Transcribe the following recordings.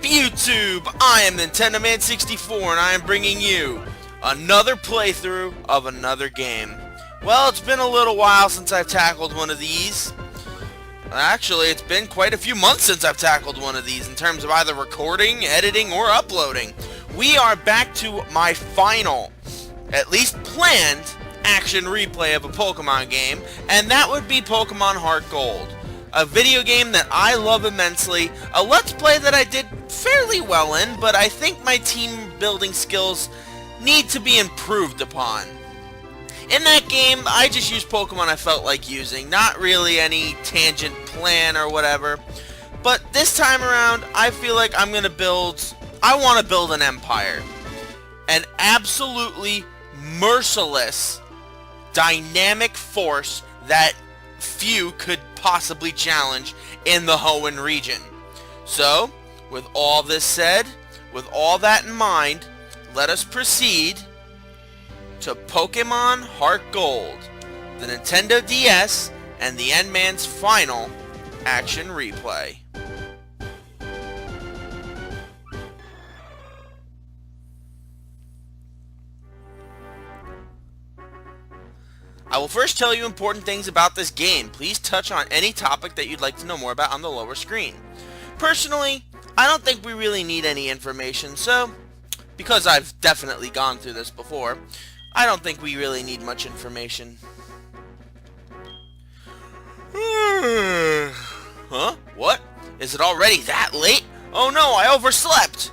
YouTube? I am Nintendo Man 64 and I am bringing you another playthrough of another game. Well, it's been a little while since I've tackled one of these. Actually, it's been quite a few months since I've tackled one of these in terms of either recording, editing, or uploading. We are back to my final, at least planned, action replay of a Pokemon game, and that would be Pokemon HeartGold. A video game that I love immensely, a Let's Play that I did fairly well in, but I think my team building skills need to be improved upon. In that game, I just used Pokemon I felt like using, not really any tangent plan or whatever. But this time around, I feel like I want to build an empire. An absolutely merciless, dynamic force that few could possibly challenge in the Hoenn region. So, with all this said, with all that in mind, let us proceed to Pokemon HeartGold, the Nintendo DS, and the N-Man's final action replay. I will first tell you important things about this game. Please touch on any topic that you'd like to know more about on the lower screen. Personally, I don't think we really need any information, so, because I've definitely gone through this before, I don't think we really need much information. Huh? What? Is it already that late? Oh no, I overslept!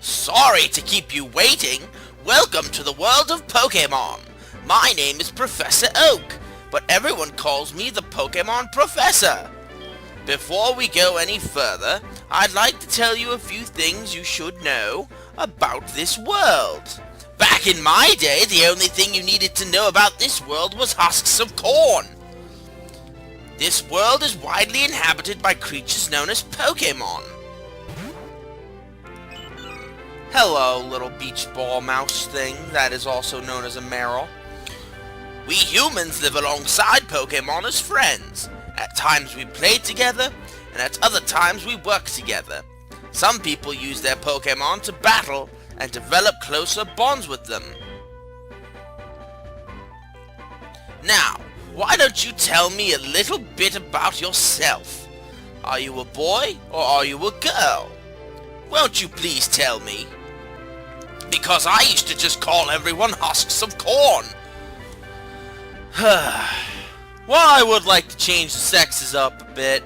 Sorry to keep you waiting. Welcome to the world of Pokemon. My name is Professor Oak, but everyone calls me the Pokemon Professor. Before we go any further, I'd like to tell you a few things you should know about this world. Back in my day, the only thing you needed to know about this world was husks of corn. This world is widely inhabited by creatures known as Pokemon. Hello, little beach ball mouse thing that is also known as a Marill. We humans live alongside Pokemon as friends. At times we play together, and at other times we work together. Some people use their Pokemon to battle and develop closer bonds with them. Now, why don't you tell me a little bit about yourself? Are you a boy or are you a girl? Won't you please tell me? Because I used to just call everyone husks of corn. Well, I would like to change the sexes up a bit.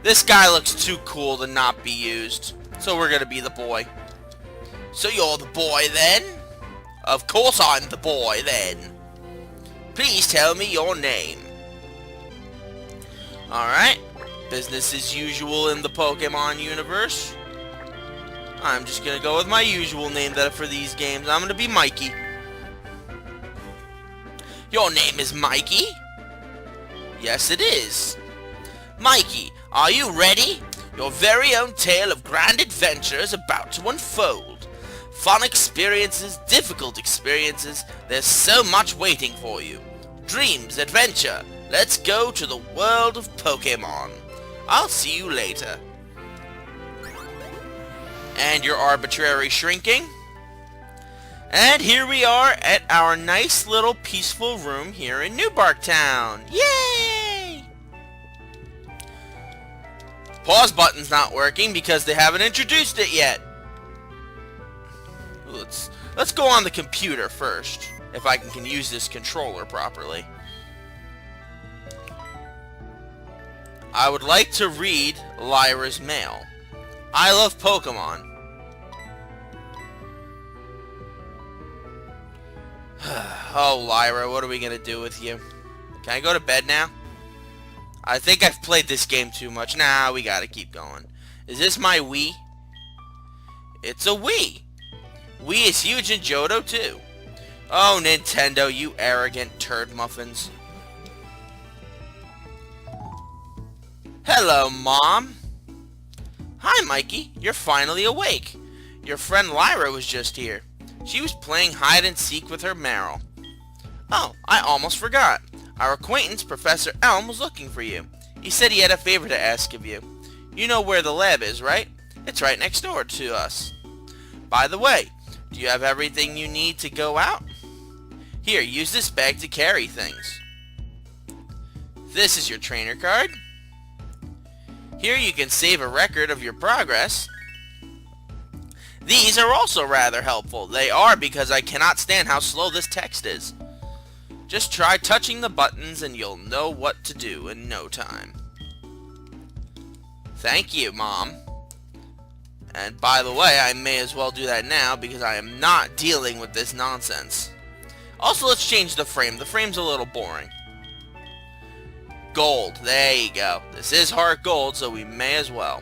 This guy looks too cool to not be used, so we're gonna be the boy. So you're the boy then? Of course I'm the boy then. Please tell me your name. Alright, business as usual in the Pokemon universe. I'm just gonna go with my usual name that for these games. I'm gonna be Mikey. Your name is Mikey? Yes, it is. Mikey, are you ready? Your very own tale of grand adventure is about to unfold. Fun experiences, difficult experiences, there's so much waiting for you. Dreams, adventure, let's go to the world of Pokemon. I'll see you later. And your arbitrary shrinking. And here we are at our nice little peaceful room here in New Bark Town. Yay! Pause button's not working because they haven't introduced it yet. Let's go on the computer first, if I can use this controller properly. I would like to read Lyra's mail. I love Pokemon. Oh, Lyra, what are we gonna do with you? Can I go to bed now? I think I've played this game too much. Nah, we gotta keep going. Is this my Wii? It's a Wii. Wii is huge in Johto too. Oh, Nintendo, you arrogant turd muffins. Hello, Mom. Hi, Mikey. You're finally awake. Your friend Lyra was just here. She was playing hide-and-seek with her Marill. Oh, I almost forgot. Our acquaintance, Professor Elm, was looking for you. He said he had a favor to ask of you. You know where the lab is, right? It's right next door to us. By the way, do you have everything you need to go out? Here, use this bag to carry things. This is your trainer card. Here you can save a record of your progress. These are also rather helpful. They are because I cannot stand how slow this text is. Just try touching the buttons and you'll know what to do in no time. Thank you, Mom. And by the way, I may as well do that now because I am not dealing with this nonsense. Also, let's change the frame. The frame's a little boring. Gold. There you go. This is HeartGold, so we may as well.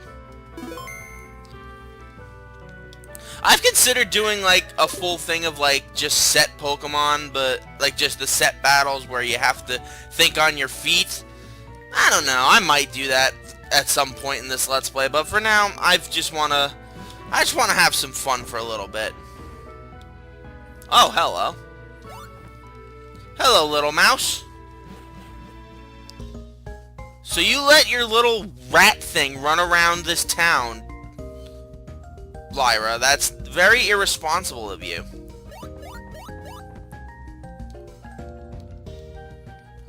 I've considered doing like a full thing of like just set Pokemon, but like just the set battles where you have to think on your feet. I don't know. I might do that at some point in this Let's Play, but for now, I just wanna have some fun for a little bit. Oh, hello. Hello, little mouse. So you let your little rat thing run around this town, Lyra. That's very irresponsible of you.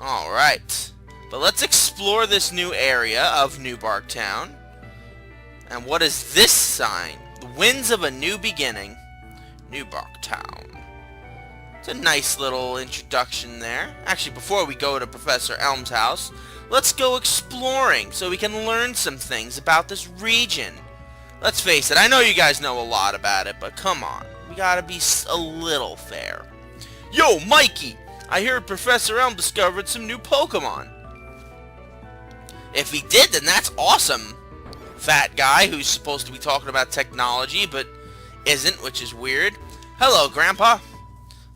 Alright. But let's explore this new area of New Bark Town. And what is this sign? The winds of a new beginning. New Bark Town. It's a nice little introduction there. Actually, before we go to Professor Elm's house, let's go exploring so we can learn some things about this region. Let's face it, I know you guys know a lot about it, but come on. We gotta be a little fair. Yo, Mikey! I heard Professor Elm discovered some new Pokemon. If he did, then that's awesome. Fat guy who's supposed to be talking about technology, but isn't, which is weird. Hello, Grandpa.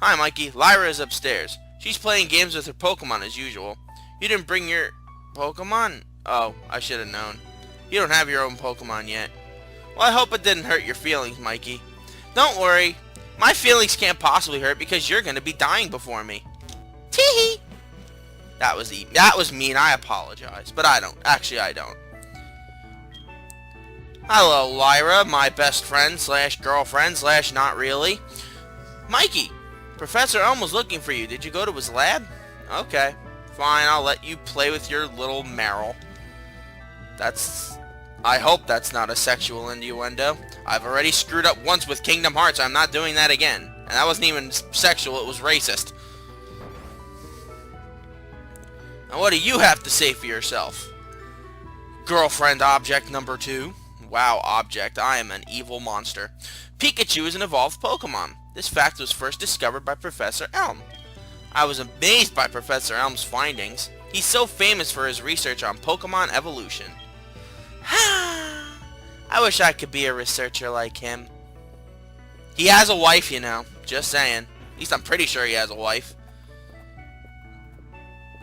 Hi, Mikey. Lyra is upstairs. She's playing games with her Pokemon as usual. You didn't bring your Pokemon? Oh, I should have known. You don't have your own Pokemon yet. Well, I hope it didn't hurt your feelings, Mikey. Don't worry. My feelings can't possibly hurt because you're going to be dying before me. Tee-hee. That was mean. I apologize. But I don't. Actually, I don't. Hello, Lyra, my best friend slash girlfriend slash not really. Mikey, Professor Elm was looking for you. Did you go to his lab? Okay. Fine, I'll let you play with your little Meryl. I hope that's not a sexual innuendo. I've already screwed up once with Kingdom Hearts. I'm not doing that again. And that wasn't even sexual, it was racist. Now what do you have to say for yourself? Girlfriend object number 2. Wow, object. I am an evil monster. Pikachu is an evolved Pokemon. This fact was first discovered by Professor Elm. I was amazed by Professor Elm's findings. He's so famous for his research on Pokemon evolution. I wish I could be a researcher like him. He has a wife, you know. Just saying. At least I'm pretty sure he has a wife.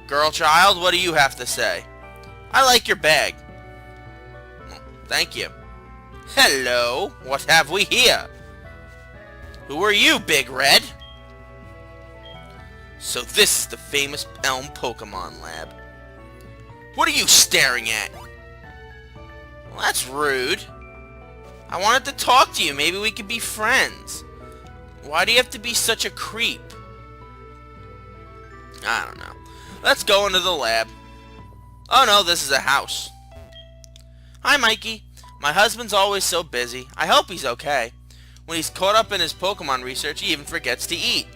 Girl child, what do you have to say? I like your bag. Thank you. Hello, what have we here? Who are you, Big Red? So this is the famous Elm Pokemon Lab. What are you staring at? Well, that's rude. I wanted to talk to you. Maybe we could be friends. Why do you have to be such a creep? I don't know. Let's go into the lab. Oh no, this is a house. Hi, Mikey. My husband's always so busy. I hope he's okay. When he's caught up in his Pokemon research, he even forgets to eat.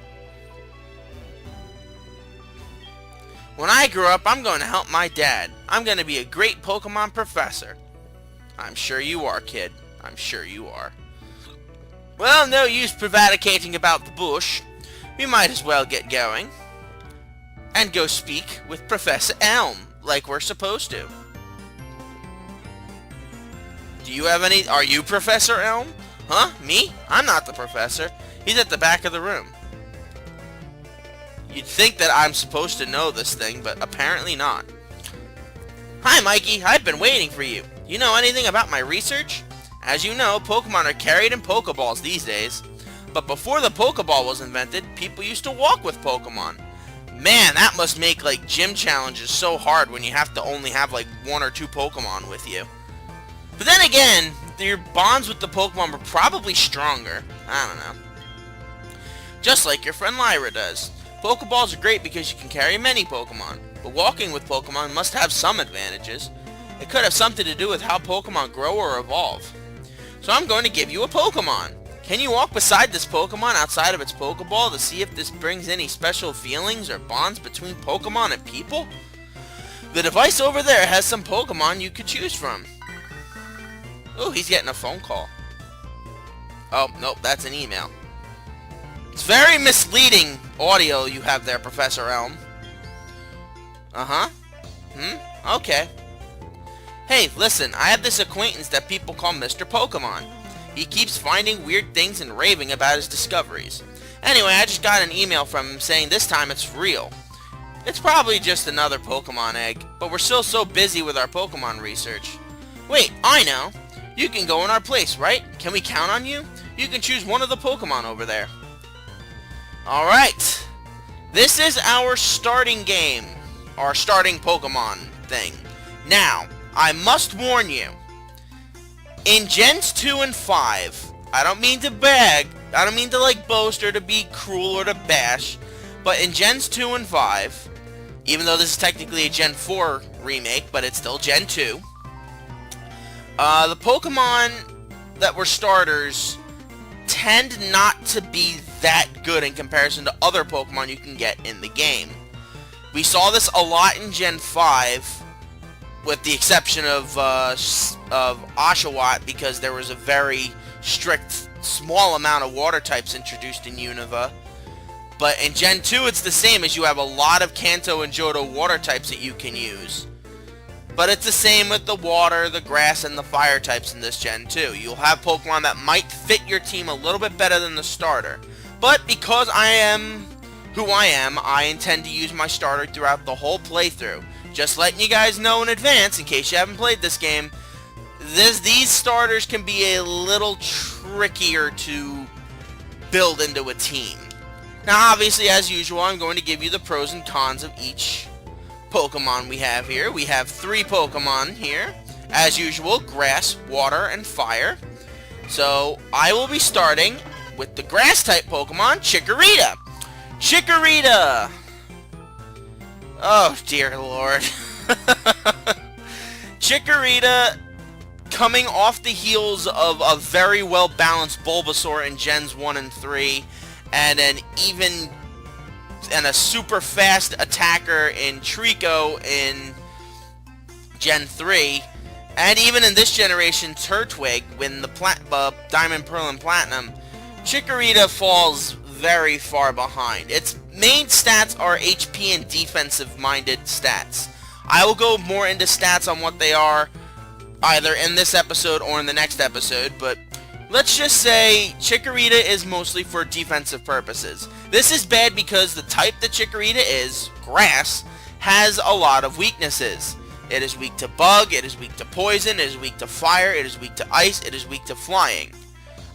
When I grow up, I'm going to help my dad. I'm going to be a great Pokemon professor. I'm sure you are, kid. I'm sure you are. Well, no use prevaricating about the bush. We might as well get going. And go speak with Professor Elm, like we're supposed to. Do you have any... Are you Professor Elm? Huh? Me? I'm not the professor. He's at the back of the room. You'd think that I'm supposed to know this thing, but apparently not. Hi, Mikey. I've been waiting for you. You know anything about my research? As you know, Pokemon are carried in Pokeballs these days. But before the Pokeball was invented, people used to walk with Pokemon. Man, that must make, like, gym challenges so hard when you have to only have, like, 1 or 2 Pokemon with you. But then again, your bonds with the Pokemon were probably stronger. I don't know. Just like your friend Lyra does. Pokeballs are great because you can carry many Pokemon, but walking with Pokemon must have some advantages. It could have something to do with how Pokemon grow or evolve. So I'm going to give you a Pokemon. Can you walk beside this Pokemon outside of its Pokeball to see if this brings any special feelings or bonds between Pokemon and people? The device over there has some Pokemon you could choose from. Oh, he's getting a phone call. Oh, nope, that's an email. It's very misleading audio you have there, Professor Elm. Uh-huh. Okay. Hey, listen, I have this acquaintance that people call Mr. Pokemon. He keeps finding weird things and raving about his discoveries. Anyway, I just got an email from him saying this time it's real. It's probably just another Pokemon egg, but we're still so busy with our Pokemon research. Wait, I know. You can go in our place, right? Can we count on you? You can choose one of the Pokemon over there. Alright. This is our starting game. Our starting Pokemon thing. Now, I must warn you. In Gens 2 and 5, I don't mean to brag, I don't mean to like boast or to be cruel or to bash, but in Gens 2 and 5, even though this is technically a Gen 4 remake, but it's still Gen 2, the Pokemon that were starters tend not to be that good in comparison to other Pokemon you can get in the game. We saw this a lot in Gen 5, with the exception of Oshawott, because there was a very strict, small amount of water types introduced in Unova. But in Gen 2, it's the same, as you have a lot of Kanto and Johto water types that you can use. But it's the same with the water, the grass, and the fire types in this Gen 2. You'll have Pokemon that might fit your team a little bit better than the starter. But because I am who I am, I intend to use my starter throughout the whole playthrough. Just letting you guys know in advance, in case you haven't played this game, these starters can be a little trickier to build into a team. Now, obviously, as usual, I'm going to give you the pros and cons of each Pokemon we have here. We have 3 Pokemon here. As usual, grass, water, and fire. So, I will be starting with the grass-type Pokemon, Chikorita. Chikorita! Oh, dear Lord. Chikorita, coming off the heels of a very well-balanced Bulbasaur in Gens 1 and 3, and a super fast attacker in Trico in Gen 3, and even in this generation, Turtwig, when the Diamond, Pearl, and Platinum, Chikorita falls very far behind. Its main stats are HP and defensive-minded stats. I will go more into stats on what they are either in this episode or in the next episode, but let's just say Chikorita is mostly for defensive purposes. This is bad because the type that Chikorita is, grass, has a lot of weaknesses. It is weak to bug, it is weak to poison, it is weak to fire, it is weak to ice, it is weak to flying.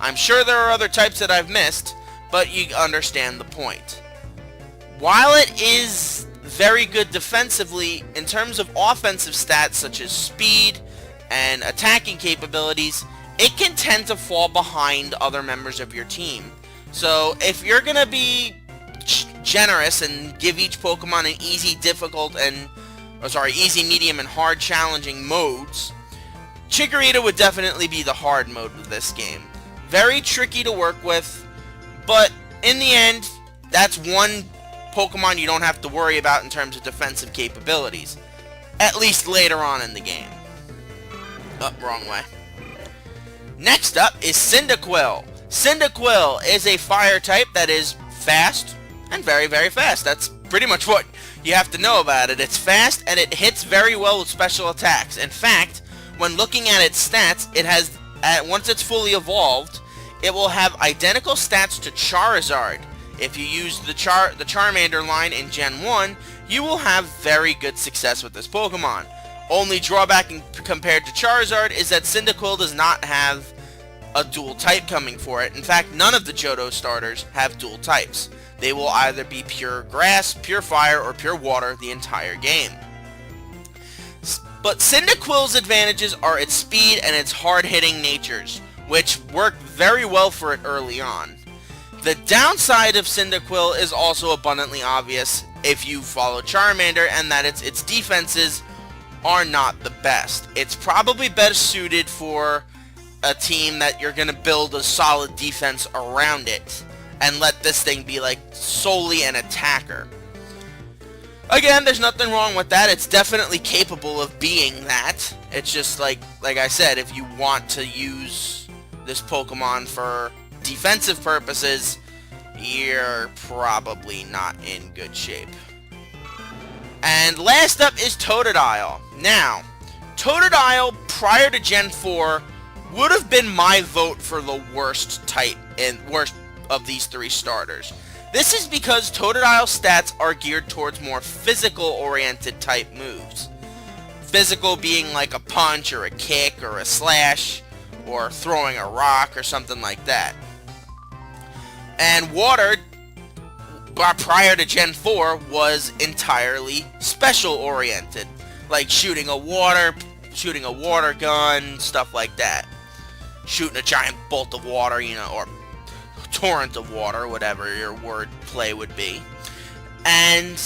I'm sure there are other types that I've missed, but you understand the point. While it is very good defensively, in terms of offensive stats such as speed and attacking capabilities, it can tend to fall behind other members of your team. So if you're going to be generous and give each Pokemon an easy, difficult, and easy, medium, and hard challenging modes, Chikorita would definitely be the hard mode of this game. Very tricky to work with, but in the end, that's one Pokemon you don't have to worry about in terms of defensive capabilities. At least later on in the game. Oh, wrong way. Next up is Cyndaquil. Cyndaquil is a fire type that is fast and very, very fast. That's pretty much what you have to know about it. It's fast and it hits very well with special attacks. In fact, when looking at its stats, it has, once it's fully evolved, it will have identical stats to Charizard. If you use the Charmander line in Gen 1, you will have very good success with this Pokemon. Only drawback compared to Charizard is that Cyndaquil does not have a dual type coming for it. In fact, none of the Johto starters have dual types. They will either be pure grass, pure fire, or pure water the entire game. But Cyndaquil's advantages are its speed and its hard-hitting natures, which work very well for it early on. The downside of Cyndaquil is also abundantly obvious if you follow Charmander, and that its defenses are not the best. It's probably best suited for a team that you're going to build a solid defense around it and let this thing be like solely an attacker. Again, there's nothing wrong with that. It's definitely capable of being that. It's just like I said, if you want to use this Pokemon for defensive purposes, you're probably not in good shape. And last up is Totodile. Now, Totodile prior to Gen 4 would have been my vote for the worst type and worst of these three starters. This is because Totodile's stats are geared towards more physical-oriented type moves. Physical being like a punch or a kick or a slash or throwing a rock or something like that. And Water, prior to Gen 4, was entirely special-oriented. Like shooting a water gun, stuff like that. Shooting a giant bolt of water, you know, or torrent of water, whatever your word play would be. And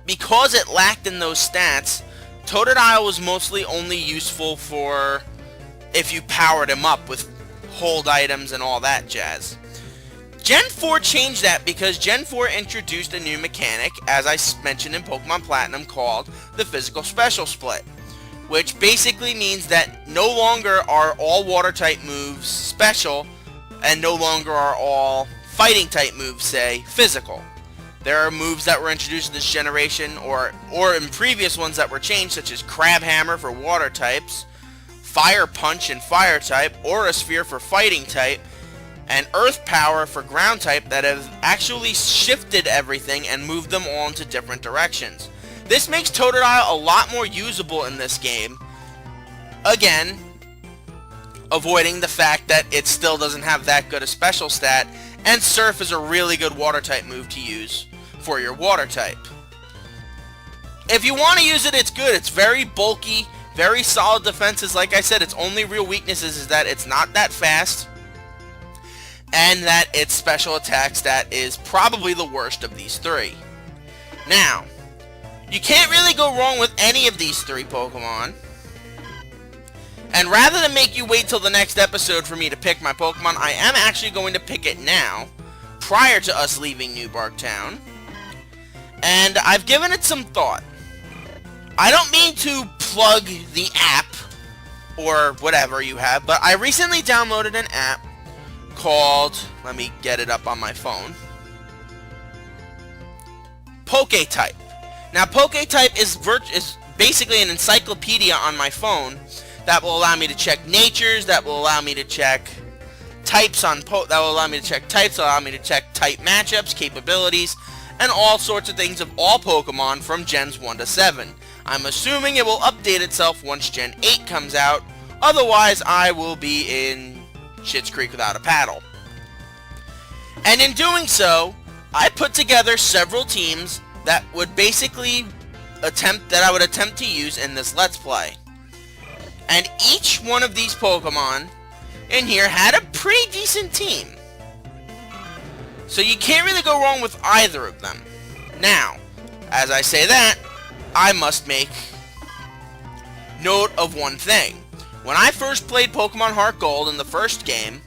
because it lacked in those stats, Totodile was mostly only useful for if you powered him up with hold items and all that jazz. Gen 4 changed that because Gen 4 introduced a new mechanic, as I mentioned in Pokemon Platinum, called the Physical Special Split, which basically means that no longer are all water type moves special, and no longer are all fighting type moves, say, physical. There are moves that were introduced in this generation or in previous ones that were changed, such as Crab Hammer for water types, Fire Punch and fire type, Aura Sphere for fighting type, and Earth Power for ground type, that have actually shifted everything and moved them all into different directions. This makes Totodile a lot more usable in this game. Again, avoiding the fact that it still doesn't have that good a special stat, and Surf is a really good water type move to use for your water type. If you want to use it, it's good. It's very bulky, very solid defenses. Like I said, its only real weaknesses is that it's not that fast, and that its special attack stat is probably the worst of these three. Now, you can't really go wrong with any of these three Pokemon. And rather than make you wait till the next episode for me to pick my Pokemon, I am actually going to pick it now, prior to us leaving New Bark Town. And I've given it some thought. I don't mean to plug the app, or whatever you have, but I recently downloaded an app called, let me get it up on my phone, PokeType. Now, PokeType is basically an encyclopedia on my phone that will allow me to check natures, that will allow me to check types that will allow me to check types, allow me to check type matchups, capabilities, and all sorts of things of all Pokemon from Gens 1 to 7. I'm assuming it will update itself once Gen 8 comes out, otherwise I will be in Schitt's Creek without a paddle. And in doing so, I put together several teams that would basically I would attempt to use in this Let's Play. And each one of these Pokemon in here had a pretty decent team. So you can't really go wrong with either of them. Now, as I say that, I must make note of one thing. When I first played Pokemon HeartGold in the first game,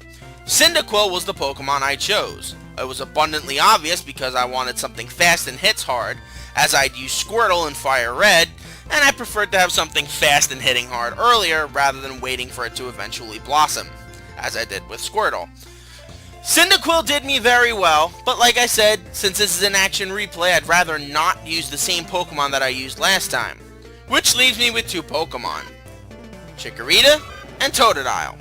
Cyndaquil was the Pokemon I chose. It was abundantly obvious because I wanted something fast and hits hard, as I'd used Squirtle in Fire Red, and I preferred to have something fast and hitting hard earlier rather than waiting for it to eventually blossom, as I did with Squirtle. Cyndaquil did me very well, but like I said, since this is an action replay, I'd rather not use the same Pokemon that I used last time. Which leaves me with two Pokemon, Chikorita and Totodile.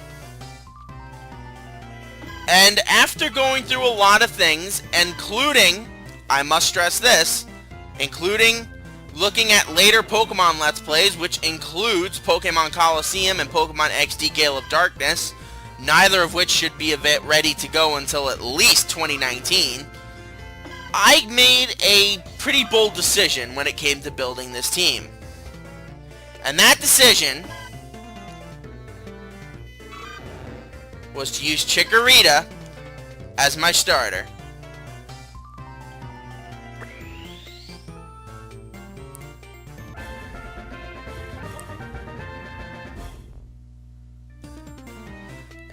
And after going through a lot of things, including, I must stress this, including looking at later Pokemon Let's Plays, which includes Pokemon Coliseum and Pokemon XD Gale of Darkness, neither of which should be ready to go until at least 2019, I made a pretty bold decision when it came to building this team. And that decision was to use Chikorita as my starter.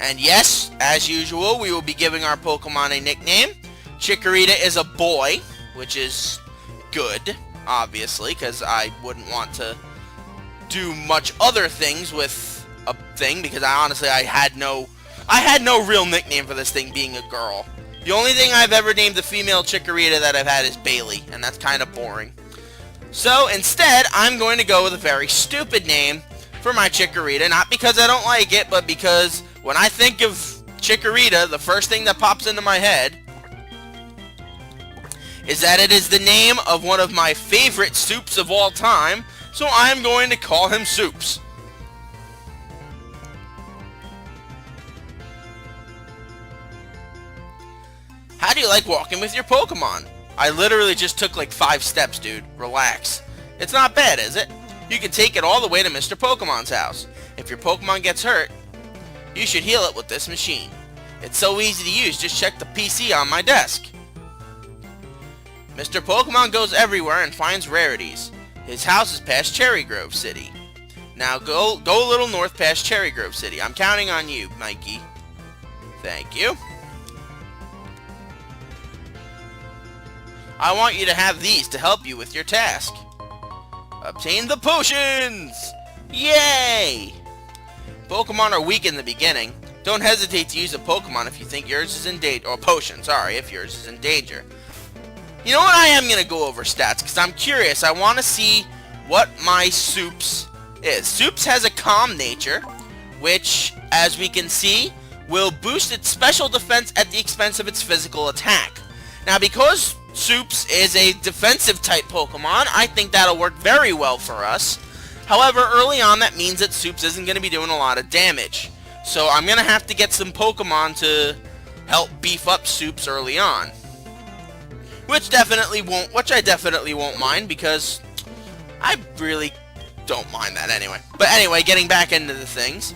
And yes, as usual, we will be giving our Pokemon a nickname. Chikorita is a boy, which is good, obviously, because I wouldn't want to do much other things with a thing, because I had no real nickname for this thing being a girl. The only thing I've ever named the female Chikorita that I've had is Bailey, and that's kind of boring. So instead, I'm going to go with a very stupid name for my Chikorita, not because I don't like it, but because when I think of Chikorita, the first thing that pops into my head is that it is the name of one of my favorite soups of all time, so I'm going to call him Soups. How do you like walking with your Pokemon? I literally just took like 5 steps, dude. Relax. It's not bad, is it? You can take it all the way to Mr. Pokemon's house. If your Pokemon gets hurt, you should heal it with this machine. It's so easy to use, just check the PC on my desk. Mr. Pokemon goes everywhere and finds rarities. His house is past Cherry Grove City. Now go a little north past Cherry Grove City. I'm counting on you, Mikey. Thank you. I want you to have these to help you with your task. Obtain the potions! Yay! Pokemon are weak in the beginning. Don't hesitate to use a Pokemon if you think yours is in danger. Or potion, sorry, if yours is in danger. You know what, I am going to go over stats, because I'm curious. I want to see what my Soups is. Soups has a calm nature, which, as we can see, will boost its special defense at the expense of its physical attack. Now, because Soups is a defensive type Pokemon, I think that'll work very well for us. However, early on, that means that Soups isn't going to be doing a lot of damage. So I'm going to have to get some Pokemon to help beef up Soups early on. Which I definitely won't mind, because I really don't mind that anyway. But anyway, getting back into the things.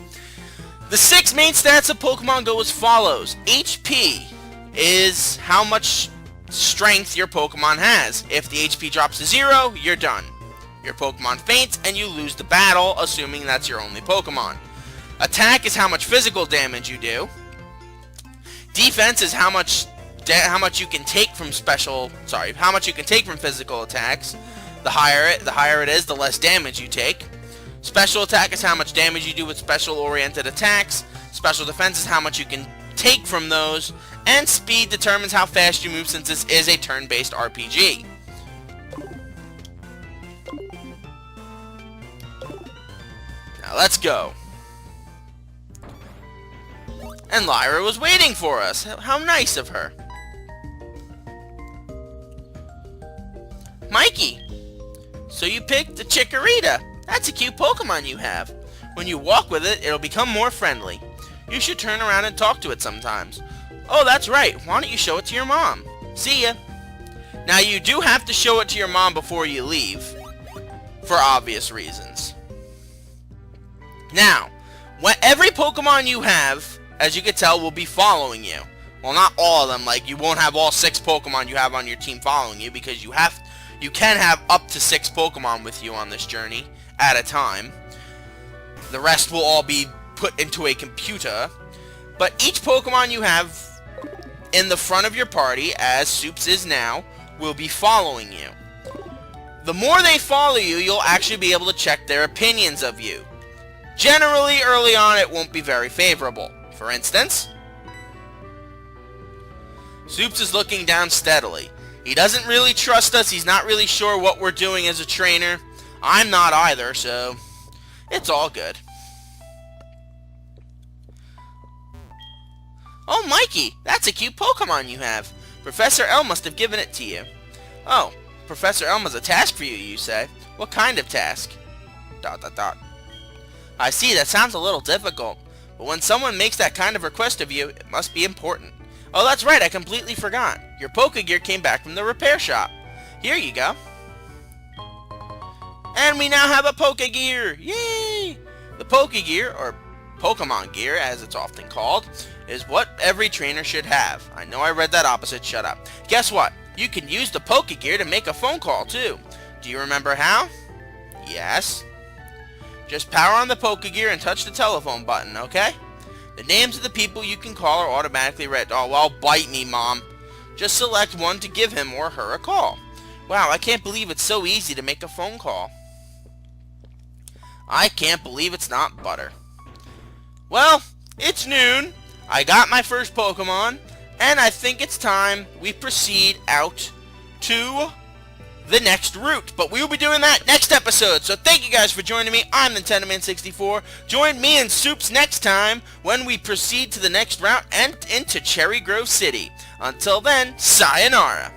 The 6 main stats of Pokemon go as follows. HP is how much strength your Pokemon has. If the HP drops to 0, you're done. Your Pokemon faints and you lose the battle, assuming that's your only Pokemon. Attack is how much physical damage you do. Defense is how much you can take from physical attacks. The higher it is, the less damage you take. Special attack is how much damage you do with special oriented attacks. Special defense is how much you can take from those. And speed determines how fast you move, since this is a turn-based RPG. Now let's go. And Lyra was waiting for us. How nice of her. Mikey, so you picked the Chikorita. That's a cute Pokemon you have. When you walk with it, it'll become more friendly. You should turn around and talk to it sometimes. Oh, that's right. Why don't you show it to your mom? See ya. Now, you do have to show it to your mom before you leave, for obvious reasons. Now, every Pokemon you have, as you can tell, will be following you. Well, not all of them. Like, you won't have all 6 Pokemon you have on your team following you, because you can have up to 6 Pokemon with you on this journey at a time. The rest will all be put into a computer. But each Pokemon you have in the front of your party, as Soups is now, will be following you. The more they follow you, you'll actually be able to check their opinions of you. Generally, early on, it won't be very favorable. For instance, Soups is looking down steadily. He doesn't really trust us. He's not really sure what we're doing as a trainer. I'm not either, so it's all good. Oh, Mikey, that's a cute Pokemon you have. Professor L must have given it to you. Oh, Professor Elm has a task for you, you say? What kind of task? ... I see, that sounds a little difficult. But when someone makes that kind of request of you, it must be important. Oh, that's right, I completely forgot. Your Pokegear came back from the repair shop. Here you go. And we now have a Pokegear! Yay! The Pokegear, or Pokemon Gear as it's often called, is what every trainer should have. I know I read that opposite, shut up. Guess what? You can use the Pokegear to make a phone call too. Do you remember how? Yes. Just power on the Pokegear and touch the telephone button, okay? The names of the people you can call are automatically read. Oh, well, bite me, Mom. Just select one to give him or her a call. Wow, I can't believe it's so easy to make a phone call. I can't believe it's not butter. Well, it's noon. I got my first Pokemon, and I think it's time we proceed out to the next route. But we will be doing that next episode. So thank you guys for joining me. I'm NintendoMan64. Join me and Soups next time when we proceed to the next route and into Cherry Grove City. Until then, sayonara.